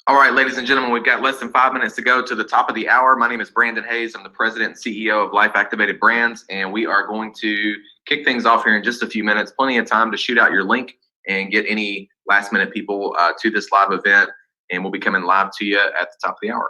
All right, ladies and gentlemen, we've got less than 5 minutes to go to the top of the hour. My name is Brandon Hayes. I'm the president and CEO of Life Activated Brands, and we are going to kick things off here in just a few minutes. Plenty of time to shoot out your link and get any last minute people to this live event, and we'll be coming live to you at the top of the hour.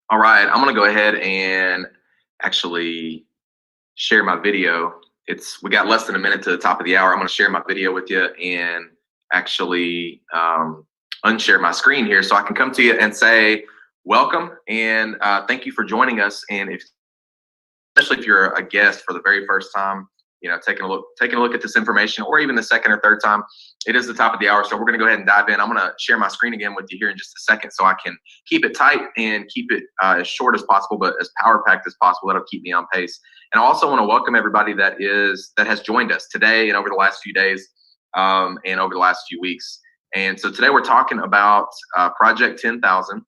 All right, I'm going to go ahead and actually share my video. We got less than a minute to the top of the hour. I'm going to share my video with you and actually unshare my screen here so I can come to you and say welcome and thank you for joining us. And especially if you're a guest for the very first time, taking a look at this information, or even the second or third time, it is the top of the hour. So we're going to go ahead and dive in. I'm going to share my screen again with you here in just a second so I can keep it tight and keep it as short as possible, but as power packed as possible. That'll keep me on pace. And I also want to welcome everybody that has joined us today and over the last few days and over the last few weeks. And so today we're talking about Project 10,000. I'm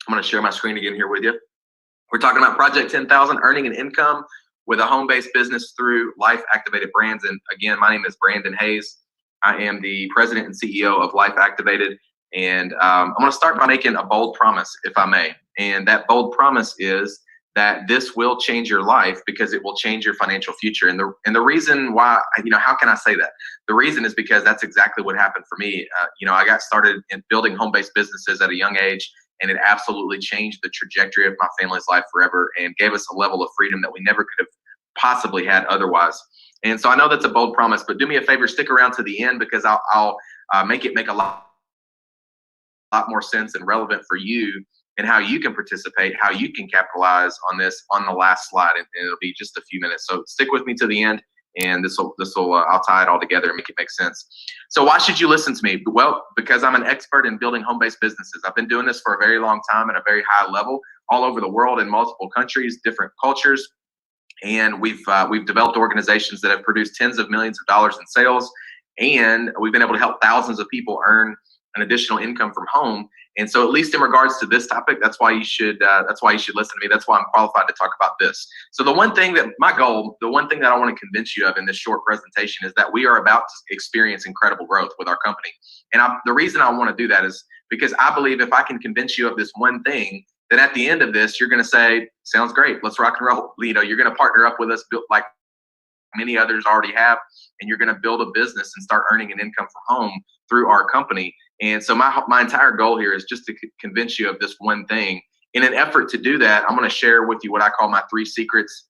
going to share my screen again here with you. We're talking about Project 10,000, earning an income with a home-based business through Life Activated Brands. And again, my name is Brandon Hayes. I am the president and CEO of Life Activated. And I'm going to start by making a bold promise, if I may. And that bold promise is that this will change your life because it will change your financial future. And the reason why, how can I say that? The reason is because that's exactly what happened for me. I got started in building home-based businesses at a young age, and it absolutely changed the trajectory of my family's life forever and gave us a level of freedom that we never could have possibly had otherwise. And so I know that's a bold promise, but do me a favor, stick around to the end, because I'll make a lot more sense and relevant for you, and how you can participate, how you can capitalize on this on the last slide, and it'll be just a few minutes. So stick with me to the end, and this will I'll tie it all together and make it make sense. So why should you listen to me? Well, because I'm an expert in building home-based businesses. I've been doing this for a very long time at a very high level, all over the world, in multiple countries, different cultures, and we've developed organizations that have produced tens of millions of dollars in sales, and we've been able to help thousands of people earn an additional income from home. And so, at least in regards to this topic, that's why you should listen to me. That's why I'm qualified to talk about this. So the one thing that I want to convince you of in this short presentation is that we are about to experience incredible growth with our company. And the reason I want to do that is because I believe if I can convince you of this one thing, then at the end of this, you're going to say, sounds great, let's rock and roll. You're going to partner up with us, like many others already have, and you're going to build a business and start earning an income from home through our company. And so my entire goal here is just to convince you of this one thing. In an effort to do that, I'm going to share with you what I call my 3 secrets.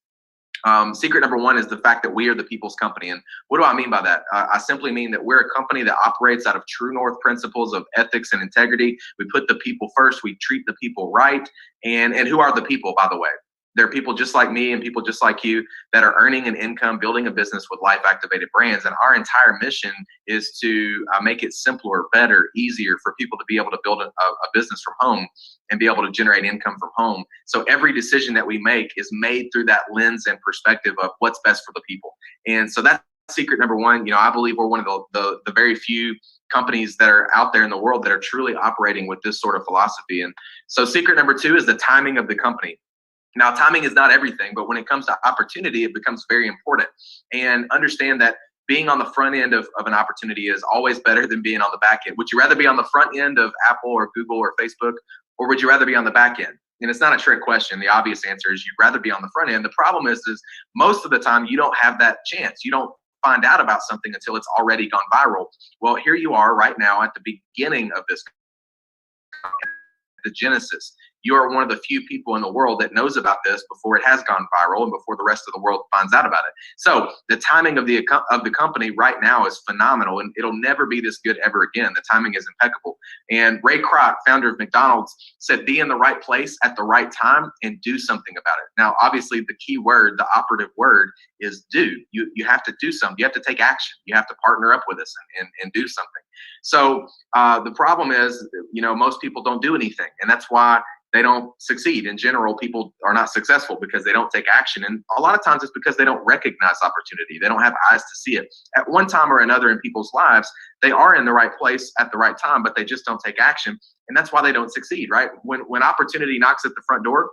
Secret number 1 is the fact that we are the people's company. And what do I mean by that? I simply mean that we're a company that operates out of true north principles of ethics and integrity. We put the people first. We treat the people right. And who are the people, by the way? There are people just like me and people just like you that are earning an income, building a business with life activated brands. And our entire mission is to make it simpler, better, easier for people to be able to build a business from home and be able to generate income from home. So every decision that we make is made through that lens and perspective of what's best for the people. And so that's secret number 1. I believe we're one of the very few companies that are out there in the world that are truly operating with this sort of philosophy. And so secret number 2 is the timing of the company. Now, timing is not everything, but when it comes to opportunity, it becomes very important. And understand that being on the front end of an opportunity is always better than being on the back end. Would you rather be on the front end of Apple or Google or Facebook, or would you rather be on the back end? And it's not a trick question. The obvious answer is you'd rather be on the front end. The problem is most of the time you don't have that chance. You don't find out about something until it's already gone viral. Well, here you are right now at the beginning of this, the genesis. You are one of the few people in the world that knows about this before it has gone viral and before the rest of the world finds out about it. So the timing of the company right now is phenomenal, and it'll never be this good ever again. The timing is impeccable. And Ray Kroc, founder of McDonald's, said, be in the right place at the right time and do something about it. Now, obviously, the key word, the operative word is do. You have to do something. You have to take action. You have to partner up with us and do something. So the problem is, most people don't do anything, and that's why they don't succeed. In general, people are not successful because they don't take action. And a lot of times it's because they don't recognize opportunity. They don't have eyes to see it. At one time or another in people's lives, they are in the right place at the right time, but they just don't take action. And that's why they don't succeed, right? When opportunity knocks at the front door,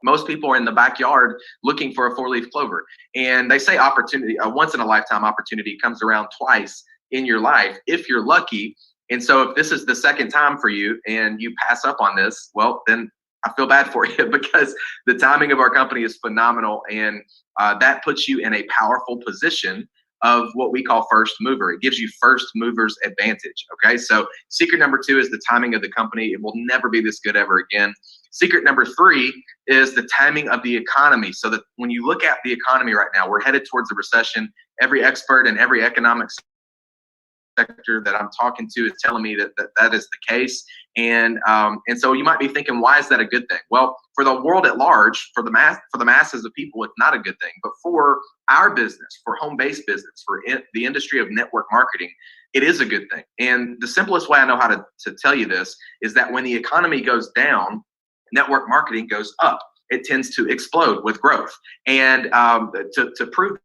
most people are in the backyard looking for a 4-leaf clover. And they say opportunity, a once in a lifetime opportunity comes around twice in your life, if you're lucky. And so if this is the second time for you and you pass up on this, well, then I feel bad for you, because the timing of our company is phenomenal. And that puts you in a powerful position of what we call first mover. It gives you first mover's advantage. Okay. So secret number 2 is the timing of the company. It will never be this good ever again. Secret number 3 is the timing of the economy. So that when you look at the economy right now, we're headed towards a recession. Every expert and every economic sector that I'm talking to is telling me that is the case. And so you might be thinking, why is that a good thing? Well, for the world at large, for the masses of people, it's not a good thing. But for our business, for home-based business, for the industry of network marketing, it is a good thing. And the simplest way I know how to tell you this is that when the economy goes down, network marketing goes up. It tends to explode with growth. And to prove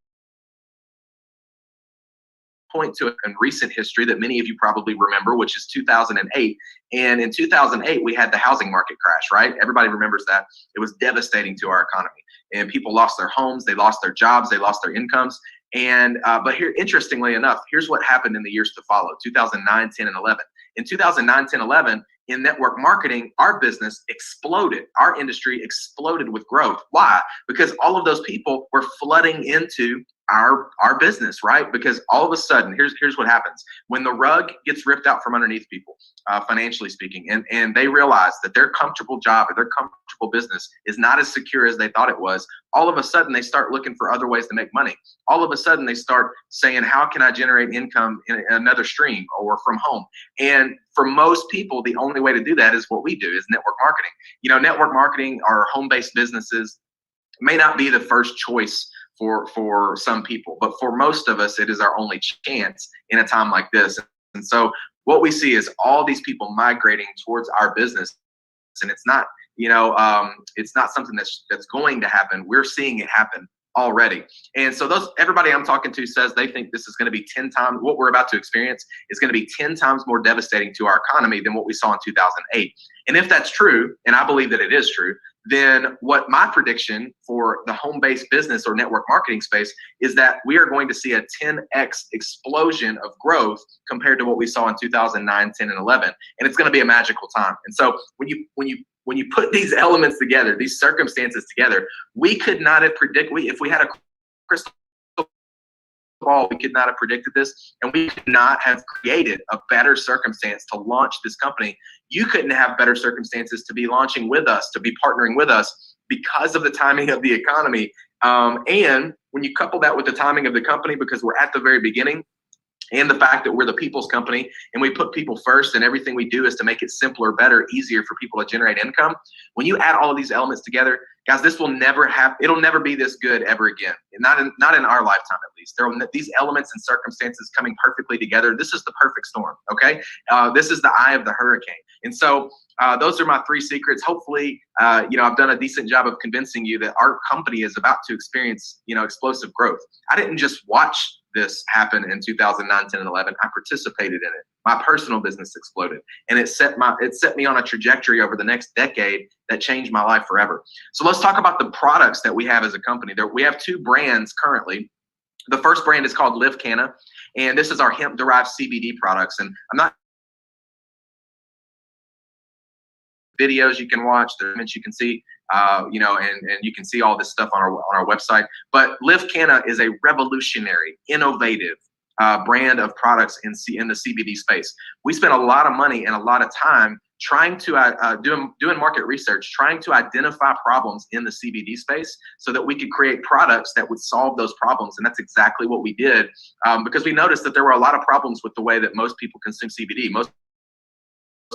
point to in recent history that many of you probably remember, which is 2008. And in 2008, we had the housing market crash, right? Everybody remembers that. It was devastating to our economy. And people lost their homes, they lost their jobs, they lost their incomes. And but here, interestingly enough, here's what happened in the years to follow, 2009, 10, and 11. In 2009, 10, 11, in network marketing, our business exploded. Our industry exploded with growth. Why? Because all of those people were flooding into our business, right? Because all of a sudden, here's what happens when the rug gets ripped out from underneath people, financially speaking, and they realize that their comfortable job or their comfortable business is not as secure as they thought it was. All of a sudden, they start looking for other ways to make money. All of a sudden, they start saying, "How can I generate income in another stream or from home?" And for most people, the only way to do that is what we do, is network marketing. Network marketing or home-based businesses may not be the first choice for some people, but for most of us, it is our only chance in a time like this. And so what we see is all these people migrating towards our business, and it's not it's not something that's going to happen. We're seeing it happen already. And so everybody I'm talking to says they think this is going to be 10 times, what we're about to experience is going to be 10 times more devastating to our economy than what we saw in 2008. And if that's true, and I believe that it is true, then what my prediction for the home-based business or network marketing space is that we are going to see a 10x explosion of growth compared to what we saw in 2009, 10, and 11. And it's going to be a magical time. And so when you put these elements together, these circumstances together, we could not have predicted, if we had a crystal ball, we could not have predicted this, and we could not have created a better circumstance to launch this company. You couldn't have better circumstances to be launching with us, to be partnering with us, because of the timing of the economy. And when you couple that with the timing of the company, because we're at the very beginning, and the fact that we're the people's company and we put people first and everything we do is to make it simpler, better, easier for people to generate income. When you add all of these elements together, guys, it'll never be this good ever again. Not in our lifetime, at least. These elements and circumstances coming perfectly together. This is the perfect storm, okay? This is the eye of the hurricane. And so those are my 3 secrets. Hopefully, I've done a decent job of convincing you that our company is about to experience, explosive growth. I didn't just watch this happen in 2009, 10, and 11. I participated in it. My personal business exploded, and it set me on a trajectory over the next decade that changed my life forever. So let's talk about the products that we have as a company. We have 2 brands currently. The first brand is called Live Canna, and this is our hemp-derived CBD products. And I'm not videos you can watch, the images you can see, and you can see all this stuff on our website. But Live Canna is a revolutionary, innovative brand of products in the CBD space. We spent a lot of money and a lot of time trying to doing market research, trying to identify problems in the CBD space so that we could create products that would solve those problems. And that's exactly what we did, because we noticed that there were a lot of problems with the way that most people consume CBD. Most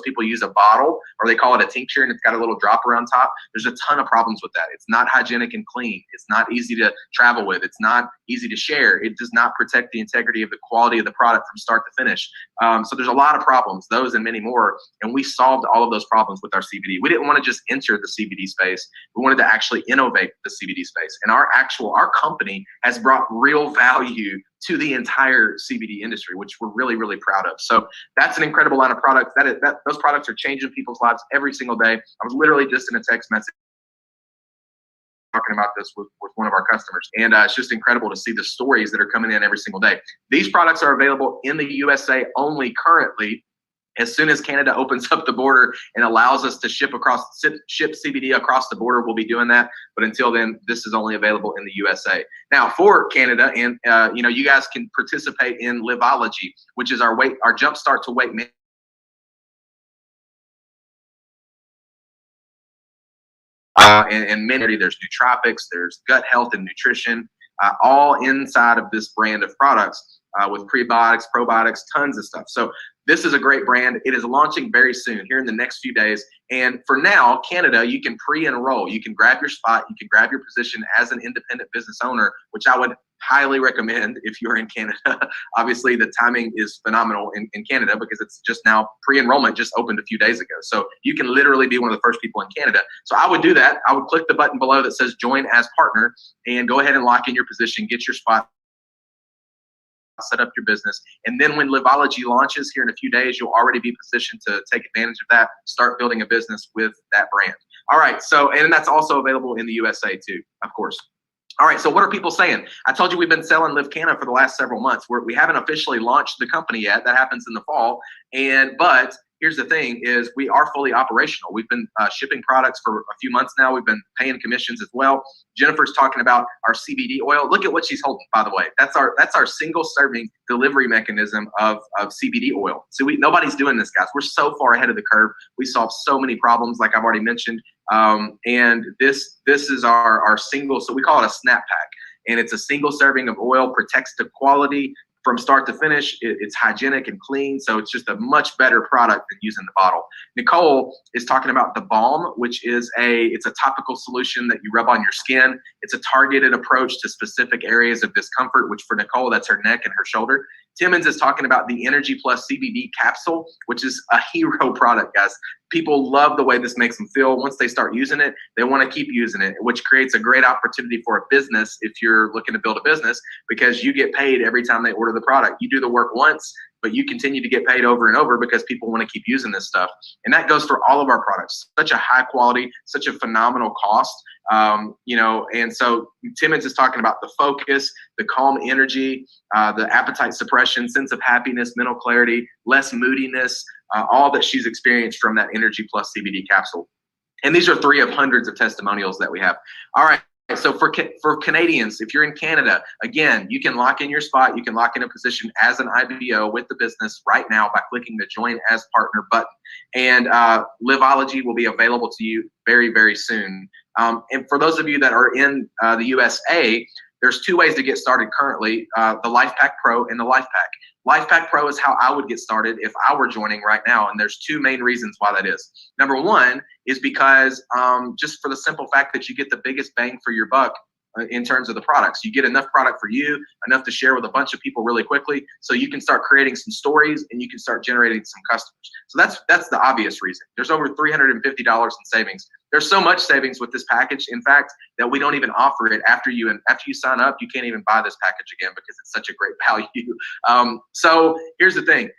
people use a bottle, or they call it a tincture, and it's got a little dropper on top. There's a ton of problems with that. It's not hygienic and clean. It's not easy to travel with. It's not easy to share. It does not protect the integrity of the quality of the product from start to finish. So there's a lot of problems, those and many more, and we solved all of those problems with our CBD. We didn't want to just enter the CBD space. We wanted to actually innovate the CBD space, and our company has brought real value to the entire CBD industry, which we're really, really proud of. So that's an incredible line of products. Those products are changing people's lives every single day. I was literally just in a text message talking about this with one of our customers, and it's just incredible to see the stories that are coming in every single day. These products are available in the USA only currently. As soon as Canada opens up the border and allows us to ship CBD across the border, we'll be doing that. But until then, this is only available in the USA. Now, for Canada, and you guys can participate in Liveology, which is our jumpstart to weight management. And many, there's nootropics, there's gut health and nutrition, all inside of this brand of products, with prebiotics, probiotics, tons of stuff. So this is a great brand. It is launching very soon, here in the next few days. And for now, Canada, you can pre-enroll. You can grab your spot. You can grab your position as an independent business owner, which I would highly recommend if you're in Canada. Obviously, the timing is phenomenal in Canada because it's just now, pre-enrollment just opened a few days ago. So you can literally be one of the first people in Canada. So I would do that. I would click the button below that says join as partner and go ahead and lock in your position, get your spot, set up your business. And then when Liveology launches here in a few days, you'll already be positioned to take advantage of that, start building a business with that brand. All right, so, and that's also available in the USA too, of course. All right, so what are people saying? I told you we've been selling Live Canna for the last several months. We haven't officially launched the company yet. That happens in the fall. But here's the thing is we are fully operational. We've been shipping products for a few months now. We've been paying commissions as well. Jennifer's talking about our CBD oil. Look at what she's holding, by the way. That's our single serving delivery mechanism of CBD oil. So nobody's doing this, guys. We're so far ahead of the curve. We solve so many problems, like I've already mentioned. And this is our single, so we call it a snap pack. And it's a single serving of oil, protects the quality from start to finish. It's hygienic and clean, so it's just a much better product than using the bottle. Nicole is talking about the balm, which is it's a topical solution that you rub on your skin. It's a targeted approach to specific areas of discomfort, which for Nicole, that's her neck and her shoulder. Timmons is talking about the Energy Plus CBD capsule, which is a hero product, guys. People love the way this makes them feel. Once they start using it, they want to keep using it, which creates a great opportunity for a business if you're looking to build a business, because you get paid every time they order the product. You do the work once, but you continue to get paid over and over because people want to keep using this stuff. And that goes for all of our products. Such a high quality, such a phenomenal cost. And so Timmons is talking about the focus, the calm energy, the appetite suppression, sense of happiness, mental clarity, less moodiness, all that she's experienced from that Energy Plus CBD capsule. And these are 3 of hundreds of testimonials that we have. All right. So for Canadians, if you're in Canada, again, you can lock in your spot. You can lock in a position as an IBO with the business right now by clicking the Join as Partner button. And Liveology will be available to you very, very soon. And for those of you that are in the USA, there's 2 ways to get started currently, the LifePak Pro and the LifePak. LifePak Pro is how I would get started if I were joining right now, and there's 2 main reasons why that is. Number 1 is because just for the simple fact that you get the biggest bang for your buck in terms of the products. You get enough product for you, enough to share with a bunch of people really quickly, so you can start creating some stories and you can start generating some customers. So that's the obvious reason. There's over $350 in savings. There's so much savings with this package, in fact, that we don't even offer it after you sign up. You can't even buy this package again because it's such a great value. So here's the thing.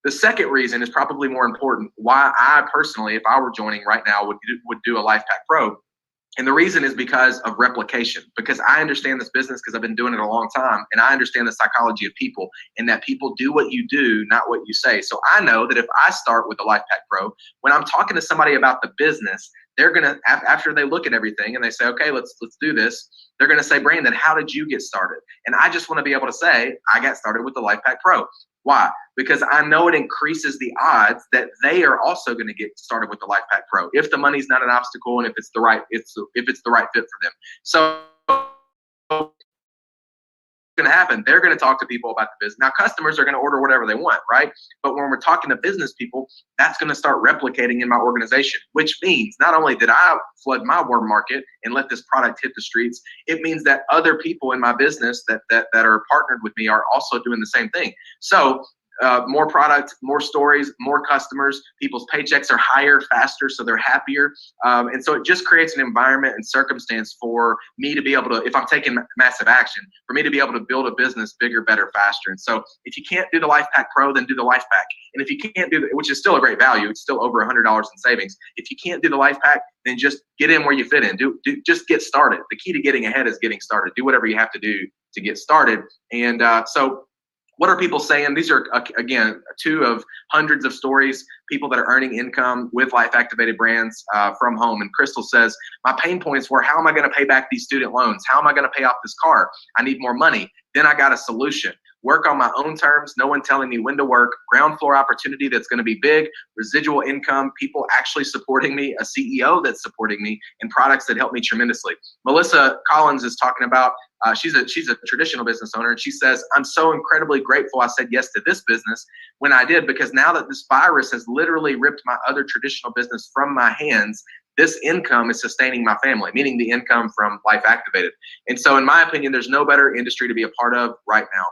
The second reason is probably more important, why I personally, if I were joining right now, would do a LifePak Pro. And the reason is because of replication, because I understand this business because I've been doing it a long time, and I understand the psychology of people, and that people do what you do, not what you say. So I know that if I start with the LifePak Pro, when I'm talking to somebody about the business, they're gonna, after they look at everything and they say, okay, let's do this, they're gonna say, Brandon, how did you get started? And I just want to be able to say, I got started with the LifePak Pro. Why? Because I know it increases the odds that they are also going to get started with the LifePak Pro if the money's not an obstacle and if it's the right fit for them. So going to happen, they're going to talk to people about the business. Now, customers are going to order whatever they want, right? But when we're talking to business people, that's going to start replicating in my organization, which means not only did I flood my warm market and let this product hit the streets, it means that other people in my business that are partnered with me are also doing the same thing. So more product, more stories, more customers, people's paychecks are higher, faster, so they're happier. And so it just creates an environment and circumstance for me to be able to, if I'm taking massive action, for me to be able to build a business bigger, better, faster. And so if you can't do the LifePak Pro, then do the LifePak. And if you can't do which is still a great value, it's still over $100 in savings. If you can't do the LifePak, then just get in where you fit in. Just get started. The key to getting ahead is getting started. Do whatever you have to do to get started. And so what are people saying? These are, again, 2 of hundreds of stories, people that are earning income with life activated brands from home. And Crystal says, my pain points were, how am I going to pay back these student loans? How am I going to pay off this car? I need more money. Then I got a solution. Work on my own terms, no one telling me when to work, ground floor opportunity that's going to be big, residual income, people actually supporting me, a CEO that's supporting me, and products that help me tremendously. Melissa Collins is talking about, she's a traditional business owner, and she says, I'm so incredibly grateful I said yes to this business when I did, because now that this virus has literally ripped my other traditional business from my hands, this income is sustaining my family, meaning the income from Life Activated. And so in my opinion, there's no better industry to be a part of right now.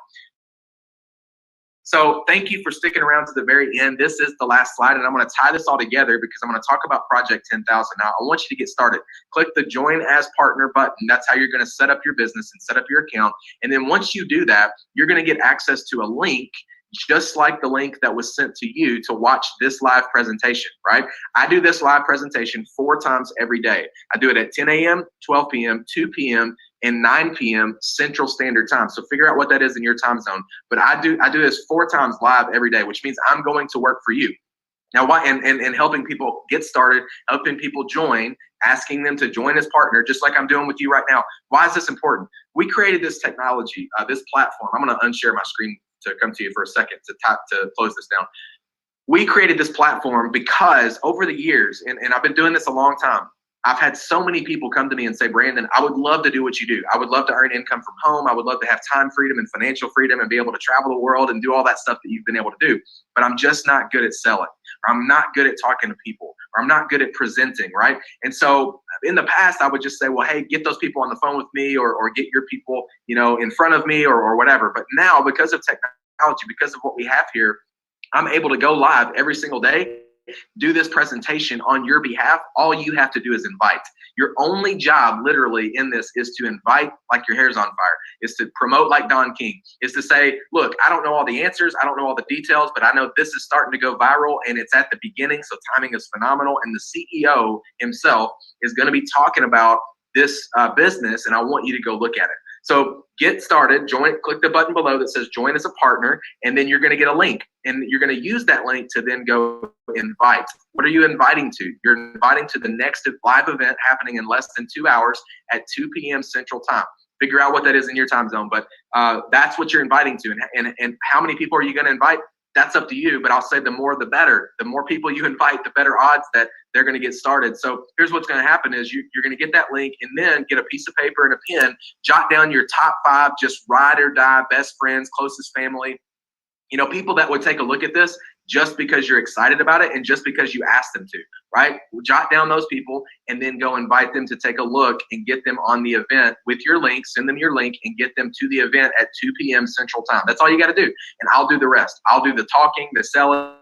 So thank you for sticking around to the very end. This is the last slide, and I'm going to tie this all together because I'm going to talk about Project 10,000. Now, I want you to get started. Click the Join as Partner button. That's how you're going to set up your business and set up your account. And then once you do that, you're going to get access to a link just like the link that was sent to you to watch this live presentation, right? I do this live presentation 4 times every day. I do it at 10 a.m., 12 p.m., 2 p.m., and 9 p.m. Central Standard Time. So figure out what that is in your time zone. But I do this 4 times live every day, which means I'm going to work for you. Now, why and helping people get started, helping people join, asking them to join as partner, just like I'm doing with you right now. Why is this important? We created this technology, this platform. I'm going to unshare my screen to come to you for a second to close this down. We created this platform because over the years, and I've been doing this a long time, I've had so many people come to me and say, Brandon, I would love to do what you do. I would love to earn income from home. I would love to have time freedom and financial freedom and be able to travel the world and do all that stuff that you've been able to do. But I'm just not good at selling, or I'm not good at talking to people, or I'm not good at presenting, right? And so in the past, I would just say, well, hey, get those people on the phone with me, or get your people, in front of me, or whatever. But now, because of technology, because of what we have here, I'm able to go live every single day, do this presentation on your behalf. All you have to do is invite. Your only job literally in this is to invite like your hair's on fire, is to promote like Don King, is to say, look, I don't know all the answers, I don't know all the details, but I know this is starting to go viral and it's at the beginning, so timing is phenomenal. And the CEO himself is going to be talking about this business, and I want you to go look at it. So get started, click the button below that says join as a partner, and then you're going to get a link, and you're going to use that link to then go invite. What are you inviting to? You're inviting to the next live event happening in less than 2 hours at 2 p.m. Central Time. Figure out what that is in your time zone, but that's what you're inviting to. And how many people are you going to invite? That's up to you, but I'll say the more the better. The more people you invite, the better odds that they're going to get started. So here's what's going to happen is you're going to get that link, and then get a piece of paper and a pen, jot down your top 5, just ride or die, best friends, closest family, people that would take a look at this just because you're excited about it and just because you asked them to, right? Jot down those people and then go invite them to take a look and get them on the event with your link. Send them your link and get them to the event at 2 p.m. Central Time. That's all you got to do. And I'll do the rest. I'll do the talking, the selling,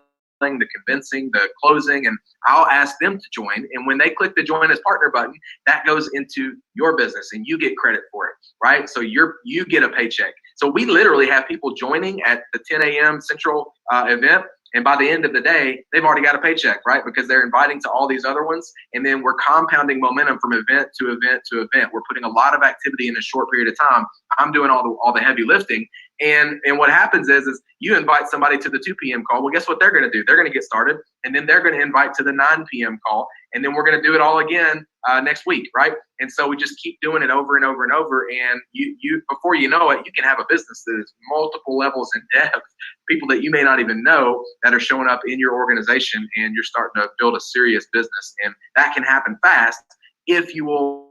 the convincing, the closing, and I'll ask them to join. And when they click the join as partner button, that goes into your business and you get credit for it, right? So you get a paycheck. So we literally have people joining at the 10 a.m. Central event, and by the end of the day, they've already got a paycheck, right? Because they're inviting to all these other ones, and then we're compounding momentum from event to event to event. We're putting a lot of activity in a short period of time. I'm doing all the heavy lifting, and what happens is you invite somebody to the 2 p.m. call. Well, guess what they're going to do? They're going to get started, and then they're going to invite to the 9 p.m. call, and then we're going to do it all again next week, right? And so we just keep doing it over and over and over, and you before you know it, you can have a business that is multiple levels in depth, people that you may not even know that are showing up in your organization, and you're starting to build a serious business. And that can happen fast if you will,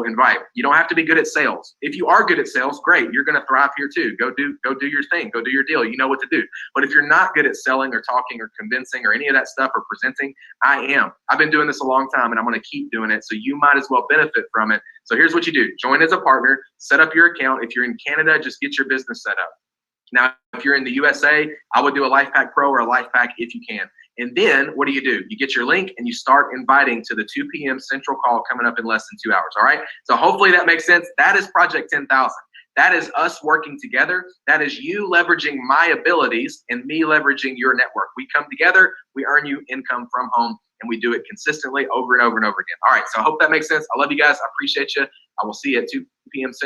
invite. You don't have to be good at sales. If you are good at sales, great. You're going to thrive here too. Go do your thing. Go do your deal. You know what to do. But if you're not good at selling or talking or convincing or any of that stuff or presenting, I am. I've been doing this a long time, and I'm going to keep doing it. So you might as well benefit from it. So here's what you do. Join as a partner. Set up your account. If you're in Canada, just get your business set up. Now, if you're in the USA, I would do a LifePack Pro or a LifePack if you can. And then what do? You get your link and you start inviting to the 2 p.m. Central call coming up in less than 2 hours. All right. So hopefully that makes sense. That is Project 10,000. That is us working together. That is you leveraging my abilities and me leveraging your network. We come together, we earn you income from home, and we do it consistently over and over and over again. All right. So I hope that makes sense. I love you guys. I appreciate you. I will see you at 2 p.m. Central.